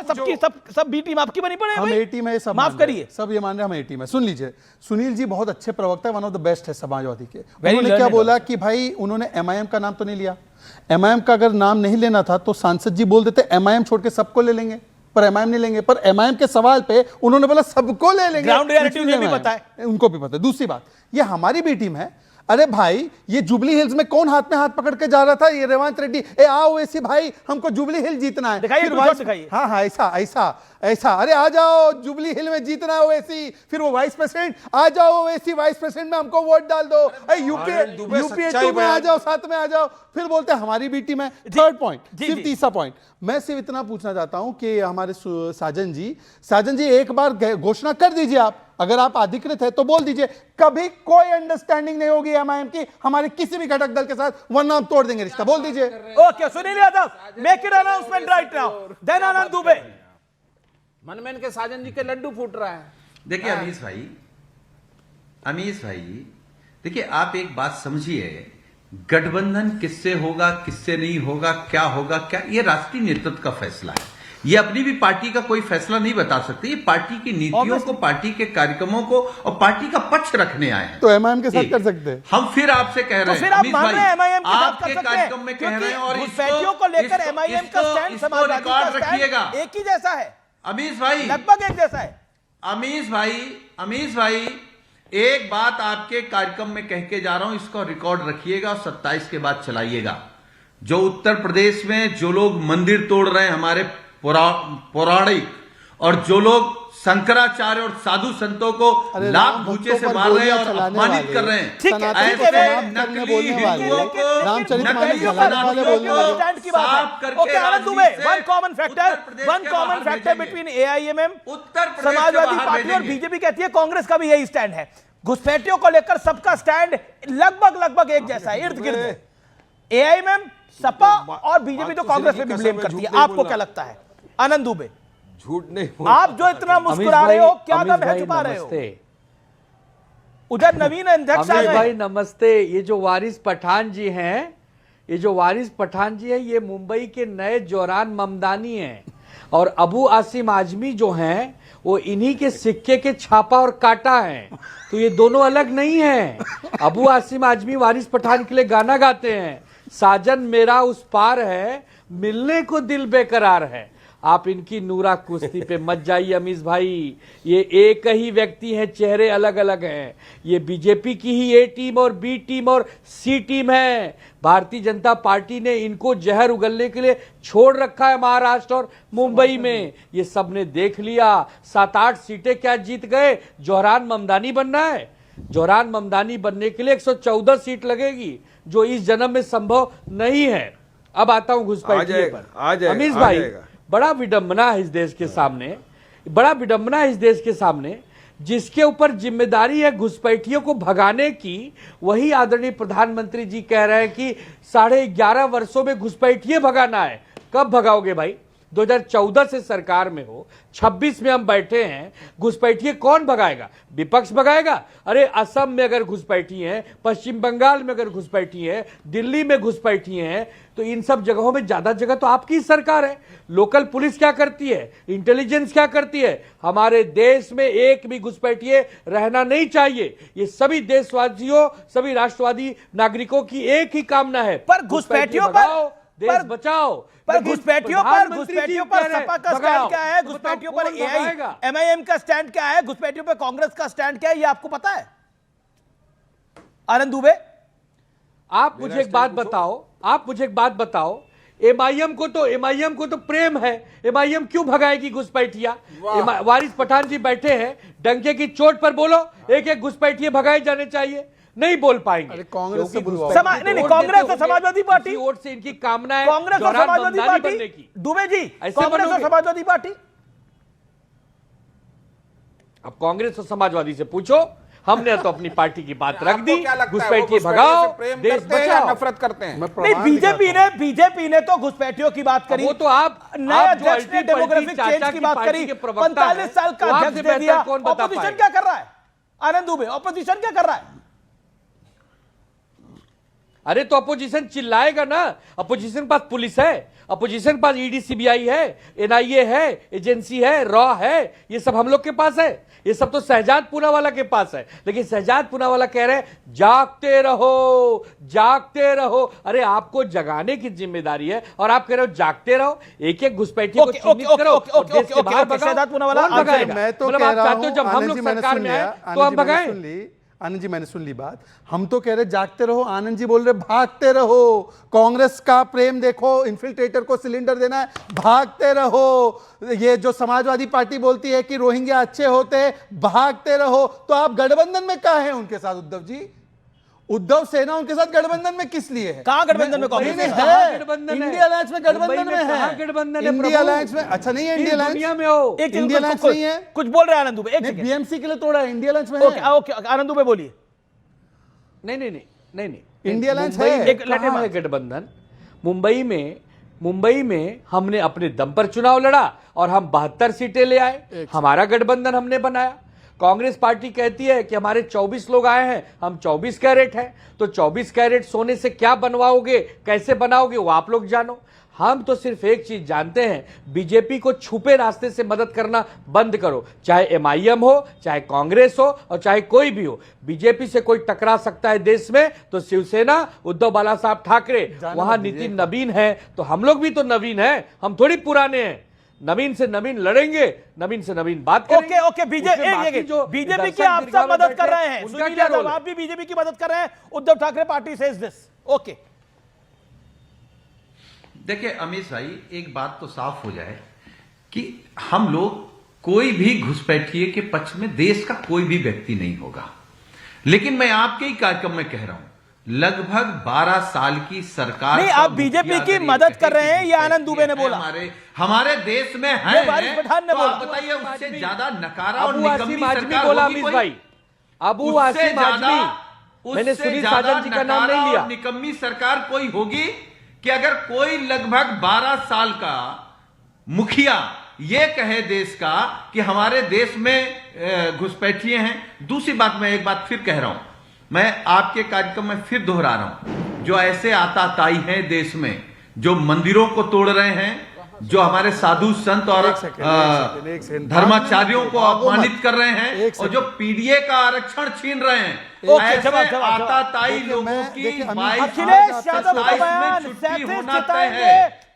सबकी सब B team आपकी बनी पड़े हम ए टीम है, सब माफ करिए, सब ये मान रहे हैं हम ए टीम है। सुन लीजिए, सुनील जी बहुत अच्छे प्रवक्ता है, वन ऑफ द बेस्ट है समाजवादी के। उन्होंने क्या बोला कि भाई उन्होंने एमआईएम का नाम तो नहीं लिया, एमआईएम का अगर नाम नहीं लेना था तो सांसद जी बोल देते एमआईएम छोड़ के सबको ले लेंगे, पर एमआईएम नहीं लेंगे। पर एमआईएम के सवाल पे उन्होंने बोला सबको ले लेंगे। ग्राउंड रियलिटी उन्हें भी पता है, उनको भी पता है। दूसरी बात, ये हमारी भी टीम है। अरे भाई, ये जुबली हिल्स में कौन हाथ में हाथ पकड़ के जा रहा था? ये रेवंत रेड्डी। ए आओ ऐसी भाई, हमको जुबली हिल जीतना है। दिखाइए। हाँ हाँ, ऐसा ऐसा ऐसा, अरे आ जाओ जुबली हिल में जीतना है ओवैसी। फिर वो वाइस प्रेसिडेंट, आ जाओ ओवैसी वाइस प्रेसिडेंट में हमको वोट डाल दो। यूपीए 2 में आ जाओ, 7 में आ जाओ। फिर बोलते हैं हमारी भी टीम है। थर्ड पॉइंट, सिर्फ तीसरा पॉइंट, मैं सिर्फ इतना पूछना चाहता हूं कि हमारे साजन जी एक बार घोषणा कर दीजिए। आप अगर आप अधिकृत है तो बोल दीजिए, कभी कोई अंडरस्टैंडिंग नहीं होगी एमआईएम की हमारे किसी भी घटक दल के साथ, वरना हम तोड़ देंगे रिश्ता। बोल दीजिए। Okay, Sunil Yadav, make it announcement right now, then Anand Dubey. मनमेन के साजन जी के लड्डू फूट रहा है। देखिए अमीश भाई, देखिए आप एक बात समझिए, गठबंधन किससे होगा, किससे नहीं होगा, क्या होगा, क्या, ये राष्ट्रीय नेतृत्व का फैसला है। ये अपनी भी पार्टी का कोई फैसला नहीं बता सकते। ये पार्टी की नीतियों को, पार्टी के कार्यक्रमों को और पार्टी का पक्ष रखने आए हैं। तो एमआईएम के साथ कर सकते हैं। हम फिर आपसे कह रहे हैं, अमीश भाई, आपके कार्यक्रम में कह रहे हैं और घुसपैठियों को लेकर एमआईएम का स्टैंड, समाजवादी का स्टैंड एक ही जैसा है। अमीश भाई, लगभग एक जैसा है। अमीश भाई, एक बात आपके कार्यक्रम में कह के जा रहा हूं, इसको रिकॉर्ड रखिएगा और 27 के बाद चलाइएगा। जो उत्तर प्रदेश में जो लोग मंदिर तोड़ रहे हैं हमारे पौराणिक, और जो लोग शंकराचार्य और साधु संतों को लाख भूचे से मार रहे हैं और अपमानित कर रहे हैं, ऐसे नकली हिंदुओं को साफ करके one common factor between AIMM, Samajwadi party और बीजेपी कहती है कांग्रेस का भी यही स्टैंड है। घुसपैठियों को लेकर सबका स्टैंड लगभग एक जैसा है, इर्द गिर्द। एआईएमएम, सपा और बीजेपी तो कांग्रेस पे भी ब्लेम करती है। आपको क्या लगता है आनंद दुबे? झूठ नहीं, आप जो इतना मुस्कुरा रहे हो, क्या दम है छुपा रहे हो? उधर नवीन अध्यक्ष भाई नमस्ते। ये जो वारिस पठान जी हैं, ये मुंबई के नए जोरान ममदानी हैं, और अबू आसिम आजमी जो हैं वो इन्हीं के सिक्के के छापा और काटा हैं। तो ये दोनों अलग नहीं हैं। अबू आसिम आजमी वारिस पठान के लिए गाना गाते हैं, साजन मेरा उस पार है, मिलने को दिल बेकरार है। आप इनकी नूरा कुश्ती पे मत जाइए अमीश भाई। ये एक ही व्यक्ति हैं, चेहरे अलग अलग हैं। ये बीजेपी की ही ए टीम और बी टीम और सी टीम है। भारतीय जनता पार्टी ने इनको जहर उगलने के लिए छोड़ रखा है महाराष्ट्र और मुंबई में। ये सबने देख लिया। 7-8 सीटें क्या जीत गए। जोहरान ममदानी बनना है। जोहरान ममदानी बनने के लिए 114 सीट लगेगी, जो इस जन्म में संभव नहीं है। अब आता हूं घुसपैठिए पर। अमीश भाई, बड़ा विडंबना है इस देश के सामने, जिसके ऊपर जिम्मेदारी है घुसपैठियों को भगाने की, वही आदरणीय प्रधानमंत्री जी कह रहे हैं कि 11.5 वर्षों में घुसपैठिए भगाना है। कब भगाओगे भाई? 2014 से सरकार में हो, 26 में हम बैठे हैं, घुसपैठिए कौन भगाएगा? विपक्ष भगाएगा? अरे असम में अगर घुसपैठी हैं, पश्चिम बंगाल में अगर घुसपैठी हैं, दिल्ली में घुसपैठी हैं, तो इन सब जगहों में ज्यादा जगह तो आपकी सरकार है। लोकल पुलिस क्या करती है? इंटेलिजेंस क्या करती है? हमारे देश में एक भी घुसपैठिए रहना नहीं चाहिए। ये सभी देशवासियों, सभी राष्ट्रवादी नागरिकों की एक ही कामना है, पर घुसपैठियों पर देश बचाओ। पर घुसपैठियों पर सपा का स्टैंड क्या है? घुसपैठियों पर एमआईएम का स्टैंड क्या है? घुसपैठियों पर कांग्रेस का स्टैंड क्या है? ये आपको पता है आनंद दुबे? आप मुझे एक बात बताओ, एमआईएम को तो प्रेम है। एमआईएम क्यों भगाएगी घुसपैठिया? वारिस पठान जी बैठे हैं, डंके की चोट पर बोलो, एक घुसपैठिए भगाए जाने चाहिए। नहीं बोल पाएंगे। कांग्रेस से कांग्रेस और समाजवादी पार्टी वोट से इनकी कामना है कांग्रेस और समाजवादी पार्टी। दुबे जी, कांग्रेस और समाजवादी पार्टी, अब कांग्रेस और समाजवादी से पूछो। हमने तो अपनी पार्टी की बात रख दी। घुसपैठिए भगाओ, देश बचाओ। नफरत करते हैं? नहीं, बीजेपी ने तो घुसपैठियों की बात करी। वो तो आप नए अध्यक्ष ने डेमोग्राफिक चेंज की बात करी, 45 साल का अध्यक्ष दे दिया। ऑपोजिशन क्या कर रहा है आनंद दुबे? ऑपोजिशन क्या कर रहा है? अरे तो अपोजिशन चिल्लाएगा ना, अपोजिशन के पास पुलिस है, अपोजिशन के पास ईडी सीबीआई है, एनआईए है, एजेंसी है, रॉ है, ये सब हम लोग के पास है। ये सब तो शहजाद पूनावाला के पास है। लेकिन शहजाद पूनावाला कह रहे हैं जागते रहो, जागते रहो। अरे आपको जगाने की जिम्मेदारी है और आप कह रहे हो जागते रहो। एक एक घुसपैठिए को चिन्हित करो और देश से बाहर भगाओ। शहजाद पूनावाला, कौन भगाएगा? मैं तो मतलब कह आप रहा चाहते हो हूं, जब हम आनंद लोग जी मैंने सरकार सुन में लिया, आए तो हम भगाएं। आनंद जी मैंने सुन ली बात। हम तो कह रहे जागते रहो, आनंद जी बोल रहे भागते रहो। कांग्रेस का प्रेम देखो, इन्फिल्ट्रेटर को सिलेंडर देना है, भागते रहो। ये जो समाजवादी पार्टी बोलती है कि रोहिंग्या अच्छे होते हैं, भागते रहो। तो आप गठबंधन में कहां हैं उनके साथ उद्धव जी? उद्धव सेना उनके साथ गठबंधन में किस लिए है? कहां गठबंधन में कांग्रेस नहीं, है? है गठबंधन है? इंडिया अलायंस में गठबंधन मुंबई में में कहां है। गठबंधन है इंडिया प्रभु? अलायंस में अच्छा नहीं है इंडिया इस दुनिया अलायंस में हो। एक चीज इंडिया कुछ- अलायंस कुछ- नहीं है। कुछ बोल रहे हैं आनंद दुबे, एक नहीं, सेकंड। बीएमसी के लिए तोड़ा है, इंडिया अलायंस में ओके है। ओके आनंद दुबे बोलिए। नहीं इंडिया अलायंस मुंबई है। में एक कहां लटे है गठबंधन? मुंबई में हमने अपने दम पर चुनाव लड़ा और हम 72 सीटें ले आए। हमारा गठबंधन हमने बनाया। कांग्रेस पार्टी कहती है कि हमारे 24 लोग आए हैं, हम 24 कैरेट हैं। तो 24 कैरेट सोने से क्या बनवाओगे, कैसे बनाओगे, वो आप लोग जानो। हम तो सिर्फ एक चीज जानते हैं, बीजेपी को छुपे रास्ते से मदद करना बंद करो। चाहे एमआईएम हो, चाहे कांग्रेस हो और चाहे कोई भी हो, बीजेपी से कोई टकरा सकता है देश में तो शिवसेना, उद्धव बाला साहब ठाकरे, वहां नितिन नवीन है तो हम लोग भी तो नवीन है, हम थोड़ी पुराने हैं। नवीन से नवीन लड़ेंगे, नवीन से नवीन बात करेंगे। ओके बीजेपी की आप सब मदद कर रहे हैं, उनका क्या रोल है? आप भी बीजेपी की मदद कर रहे हैं। Uddhav Thackeray party says this. Okay देखिए अमीश भाई, एक बात तो साफ हो जाए कि हम लोग कोई भी घुसपैठिए के पक्ष में देश का कोई भी व्यक्ति नहीं होगा। लेकिन मैं आपके ही कार्यक्रम में कह रहा हूं, लगभग 12 साल की सरकार नहीं, का आप बीजेपी मुखिया की अगर ये मदद कहे कर रहे हैं, कि ये आनंद दुबे ने घुसपैठिए बोला। हमारे देश में है, ये वारिस पठान ने तो बोला। आप बताइए उससे ज्यादा नकारा और अबू निकम्मी आसिम आजमी सरकार बोला होगी अमीश कोई? भाई, अबू उससे आसिम ज्यादा- आजमी। मैंने उससे सुनील ज्यादा साजन जी का नाम नकारा नहीं लिया। और निकम्मी सरकार कोई होगी कि अगर कोई लगभग 12 साल का मुखिया ये कहे देश का कि हमारे देश में घुसपैठिए हैं। दूसरी बात, मैं एक बात फिर कह रहा हूं, मैं आपके कार्यक्रम में फिर दोहरा रहा हूं, जो ऐसे आताताई हैं देश में, जो मंदिरों को तोड़ रहे हैं, जो हमारे साधु संत और एक सेकंड। धर्माचार्यों को भागो मत। अपमानित कर रहे हैं एक और जो पीडीए का आरक्षण छीन रहे हैं, ओके, ऐसे जवाब। आताताई देखिए, लोगों मैं- की देखिए, अमित- 22 अखिलेश यादव का 27 बयान में छुट्टी 37 होना तय जिताएंगे, है।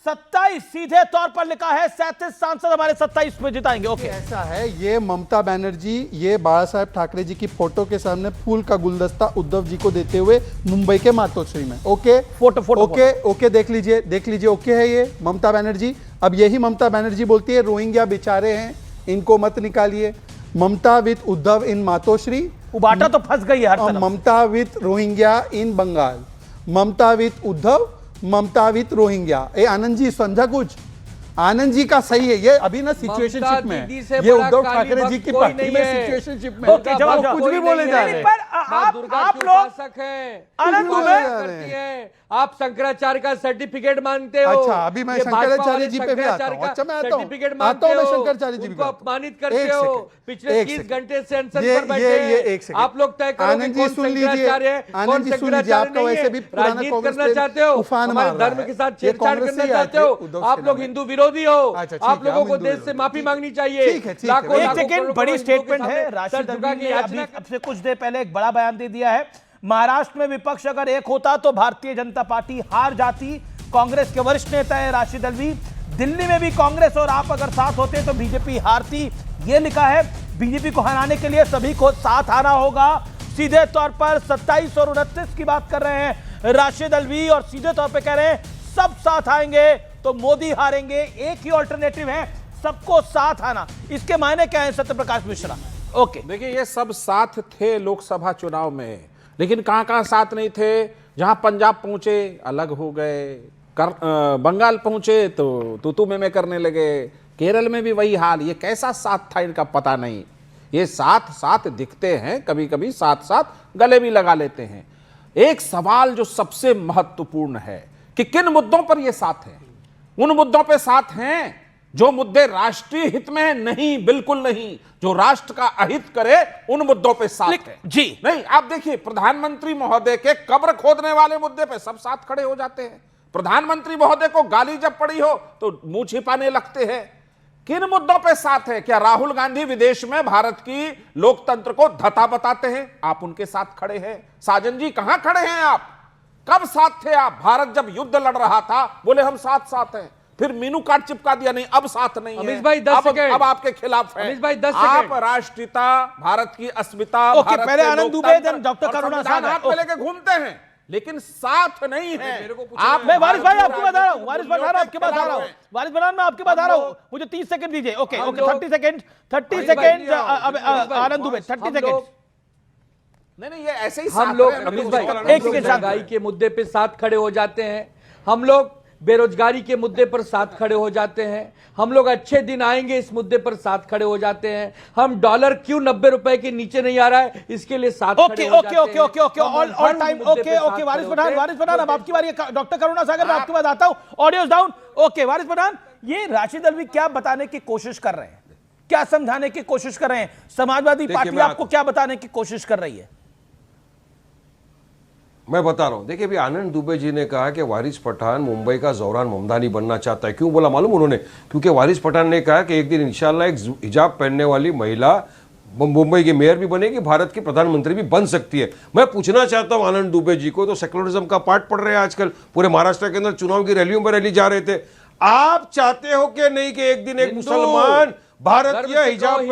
27 सीधे तौर पर लिखा है। 37 सांसद हमारे 27 पे जिताएंगे। ओके ऐसा है, ये ममता बनर्जी ये बाला साहेब ठाकरे जी की फोटो के सामने फूल का गुलदस्ता उद्धव जी को देते हुए मुंबई के मातोश्री में। ओके फोटो ओके देख लीजिए ओके है ये ममता बनर्जी। अब यही ममता बनर्जी बोलती है रोहिंग्या बेचारे हैं, इनको मत निकालिए। ममता विद उद्धव इन मातोश्री, उबाटा तो फंस गई है हर तरफ। Mamata with Rohingya in Bengal, Mamata with Uddhav, Mamata with Rohingya. ए आनंद जी समझा कुछ? आनंद जी का सही है, ये अभी ना सिचुएशनशिप में दीदी से है। ये बड़ा उद्धव काली ठाकरे जी भक्त की कोई पार्टी नहीं में है। सिचुएशनशिप में ओके, जवाब, वो कुछ भी बोले जा रहे हैं। पर मां दुर्गा आप के लोग उपासक हैं, आनंद उपासना दुबे- करती हैं। आप शंकराचार्य का सर्टिफिकेट मांगते हो। अच्छा, अभी मैं ये शंकराचार्य भाजपा वाले जी पे भी आता हूं। शंकराचार्य अच्छा, मैं का आता हूं। सर्टिफिकेट आता मांगते हूं, मैं हो, शंकराचार्य जी भी उनको आता हूं। अपमानित करते एक हो। सेकंड, पिछले एक 30 सेकंड। घंटे से अनशन ये- पर बैठे ये हैं। एक सेकंड। आप लोग तय करोगे आनंद जी कौन सुन लीजिए, शंकराचार्य है, आनंद कौन जी सुन लीजिए, शंकराचार्य आपका नहीं वैसे है। भी पुराना राजनीति कांग्रेस करना पे चाहते हो, उफान हमारे मार रहा धर्म है। के साथ ये छेड़छाड़ कांग्रेस करना से ही आए चाहते थे हो। उद्धव आप सेना लोग में। हिंदू विरोधी हो। अच्छा, ठीक आप है, लोगों हम को हिंदू देश से विरोधी। माफी मांगनी चाहिए। ठीक है, ठीक है। लाखों एक लाखों सेकेंड, करोड़ों बड़ी हिंदुओं के स्टेटमेंट है। सामने राशिद सर झुका अल्वी के ने याचना अभी अब से कुछ देर पहले एक बड़ा बयान दे दिया है। महाराष्ट्र में विपक्ष अगर एक होता तो भारतीय जनता पार्टी हार जाती। कांग्रेस के वरिष्ठ नेता है राशिद अल्वी। दिल्ली में भी कांग्रेस और आप अगर साथ होते तो बीजेपी हारती, ये लिखा है। बीजेपी को हराने के लिए सभी को साथ आना होगा। सीधे तौर पर 27 और 29 की बात कर रहे हैं राशिद अल्वी और सीधे तौर पर कह रहे हैं सब साथ आएंगे तो मोदी हारेंगे। एक ही ऑल्टरनेटिव है, सबको साथ आना। इसके मायने क्या है सत्य प्रकाश मिश्रा? ओके, देखिए, ये सब साथ थे लोकसभा चुनाव में, लेकिन कहां कहां साथ नहीं थे। जहां पंजाब पहुंचे अलग हो गए, बंगाल पहुंचे तो तू में करने लगे, केरल में भी वही हाल। ये कैसा साथ था इनका पता नहीं। ये साथ साथ दिखते हैं, कभी कभी साथ साथ गले भी लगा लेते हैं। एक सवाल जो सबसे महत्वपूर्ण है कि किन मुद्दों पर ये साथ हैं। उन मुद्दों पे साथ हैं जो मुद्दे राष्ट्रीय हित में नहीं, बिल्कुल नहीं, जो राष्ट्र का अहित करे उन मुद्दों पे साथ है। जी नहीं, आप देखिए प्रधानमंत्री महोदय के कब्र खोदने वाले मुद्दे पे सब साथ खड़े हो जाते हैं। प्रधानमंत्री महोदय को गाली जब पड़ी हो तो मुंह छिपाने लगते हैं। किन मुद्दों पे साथ है? क्या राहुल गांधी विदेश में भारत की लोकतंत्र को धता बताते हैं? आप उनके साथ खड़े हैं। साजन जी कहां खड़े हैं आप? कब साथ थे आप? भारत जब युद्ध लड़ रहा था बोले हम साथ हैं, फिर मीनू कार्ड चिपका दिया, नहीं अब साथ नहीं अमीश है, भाई 10 सेकंड। अब आपके खिलाफ है। अमीश भाई 10 आप सेकंड। राष्ट्रीयता, भारत की अस्मिता, ओके, भारत पहले के आनंद दुबे, लोकतंत्र then डॉक्टर और करुणा संविधान सागर। हाथ में लेके घूमते हैं, लेकिन साथ नहीं है। आप मैं वारिस भाई आपके पास आ रहा हूं, वारिस पठान आपके पास आ रहा हूं, वारिस पठान मैं आपके पास आ रहा हूं, मुझे 30 सेकंड दीजिए। ओके ओके 30 सेकंड आनंद दुबे 30 सेकंड। नहीं ये ऐसे ही हम साथ लोग है, अमीश भाई कुछ हम गलत लोग नहीं है। महंगाई के मुद्दे पे साथ खड़े हो जाते हैं, हम लोग बेरोजगारी के मुद्दे पर साथ खड़े हो जाते हैं, हम लोग अच्छे दिन आएंगे इस मुद्दे पर साथ खड़े हो जाते हैं, हम डॉलर क्यों 90 रुपए के नीचे नहीं आ रहा है इसके लिए साथ खड़े हो जाते हैं। ओके ऑल टाइम ओके वारिस पठान अब आपकी बारी है। डॉक्टर करुणा सागर मैं आपके पास आता हूं। Audios down. ओके वारिस पठान, ये राशिद अल्वी क्या बताने की कोशिश कर रहे हैं, क्या समझाने की कोशिश कर रहे हैं? समाजवादी पार्टी आपको क्या बताने की कोशिश कर रही है? मैं बता रहा हूं, देखिए अभी आनंद दुबे जी ने कहा कि वारिस पठान मुंबई का ज़ौरान ममदानी बनना चाहता है। क्यों बोला मालूम उन्होंने? क्योंकि वारिस पठान ने कहा कि एक दिन इंशाल्लाह एक हिजाब पहनने वाली महिला मुंबई की मेयर भी बनेगी, भारत की प्रधानमंत्री भी बन सकती है। मैं पूछना चाहता हूं आनंद दुबे जी को, तो सेकुलरिज्म का पाठ पढ़ रहे हैं आजकल, पूरे महाराष्ट्र के अंदर चुनाव की रैलियों में रैली जा रहे थे। आप चाहते हो कि नहीं कि एक दिन एक मुसलमान भारत की हिजाब